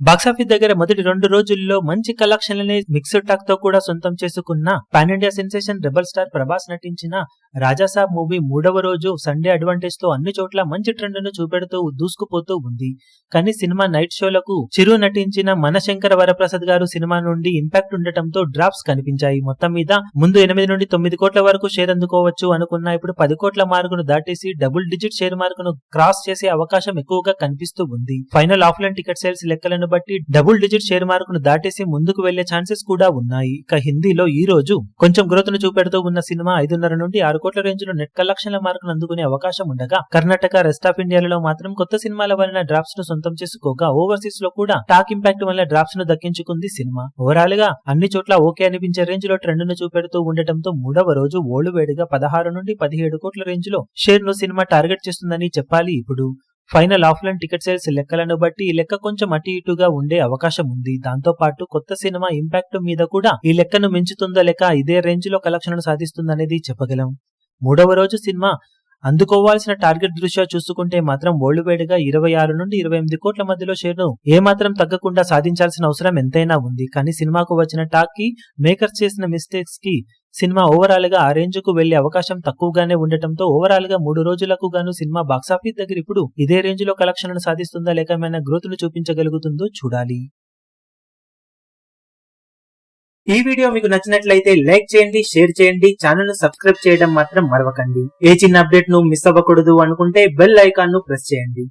Box office దగ్గర మొదటి 2 రోజుల్లో మంచి కలెక్షన్లని మిక్స్డ్ టాక్ తో కూడా సొంతం చేసుకున్న pan India sensation rebel star Prabhas నటించిన రాజాసాబ్ మూవీ 3వ రోజు సండే అడ్వాంటేజ్ తో అన్ని చోట్ల మంచి ట్రెండ్ ను చూపెడుతూ దూసుకుపోతూ ఉంది. కానీ సినిమా నైట్ షోలకు చిరు నటించిన మనశంకర వరప్రసాద్ గారు సినిమా నుండి ఇంపాక్ట్ ఉండటంతో డ్రాప్స్ కనిపించాయి. మొత్తం మీద ముందు 8 నుండి 9 కోట్ల వరకు షేర్ అందుకోవచ్చు అనుకున్న ఇప్పుడు 10 కోట్ల మార్కును దాటేసి డబుల్ డిజిట్ షేర్ మార్కును క్రాస్ చేసే అవకాశం ఎక్కువగా కనిపిస్తూ ఉంది. ఫైనల్ ఆఫ్లైన్ టికెట్ సేల్స్ లెక్కలను బట్టి డబుల్ డిజిట్ షేర్ మార్కును దాటేసి ముందుకు వెళ్లే ఛాన్సెస్ కూడా ఉన్నాయి. ఇక హిందీలో ఈ రోజు కొంచెం గ్రోత్ ను చూపెడుతూ ఉన్న సినిమా 5.5 నుండి 6 కోట్ల రేంజ్ లో నెట్ కలెక్షన్ల మార్కును అందుకునే అవకాశం ఉండగా కర్ణాటక, రెస్ట్ ఆఫ్ ఇండియాలలో మాత్రం కొత్త సినిమాల వలన డ్రాప్స్ ను సొంతం చేసుకోగా ఓవర్సీస్ లో కూడా టాక్ ఇంపాక్ట్ వల్ల డ్రాప్స్ ను దక్కించుకుంది సినిమా. ఓవరాల్ గా అన్ని చోట్ల ఓకే అనిపించే రేంజ్ లో ట్రెండ్ ను చూపెడుతూ ఉండటంతో 3వ రోజు ఓల్డ్ వేడిగా 16 నుండి 17 కోట్ల రేంజ్ లో షేర్ ను సినిమా టార్గెట్ చేస్తుందని చెప్పాలి. ఇప్పుడు ఫైనల్ ఆఫ్లైన్ టికెట్ సేల్స్ లెక్కలను బట్టి ఈ లెక్క కొంచెం అటు ఇటుగా ఉండే అవకాశం ఉంది. దాంతో పాటు కొత్త సినిమా ఇంపాక్ట్ మీద కూడా ఈ లెక్కను మించుతుందో లేక ఇదే రేంజ్ లో కలెక్షన్లను సాధిస్తుందనేది చెప్పగలం. 3వ రోజు సినిమా అందుకోవాల్సిన టార్గెట్ దృష్ట్యా చూసుకుంటే మాత్రం ఓల్డ్ వేడిగా 26 నుండి 28 కోట్ల మధ్యలో షేర్ను ఏమాత్రం తగ్గకుండా సాధించాల్సిన అవసరం ఎంతైనా ఉంది. కానీ సినిమాకు వచ్చిన టాక్ కి మేకర్స్ చేసిన మిస్టేక్స్ కి సినిమా ఓవరాల్ గా ఆ రేంజ్ కు వెళ్లే అవకాశం తక్కువగానే ఉండటంతో ఓవరాల్ గా 3 రోజులకు గాను సినిమా బాక్సాఫీస్ దగ్గర ఇప్పుడు ఇదే రేంజ్ లో కలెక్షన్లను సాధిస్తుందా లేక ఏమైనా గ్రోత్ ను చూపించగలుగుతుందో చూడాలి. ఈ వీడియో మీకు నచ్చినట్లయితే లైక్ చేయండి, షేర్ చేయండి, ఛానల్ ను సబ్స్క్రైబ్ చేయడం మాత్రం మరవకండి. ఏ చిన్న అప్డేట్ ను మిస్ అవ్వకూడదు అనుకుంటే బెల్ ఐకాన్ ను ప్రెస్ చేయండి.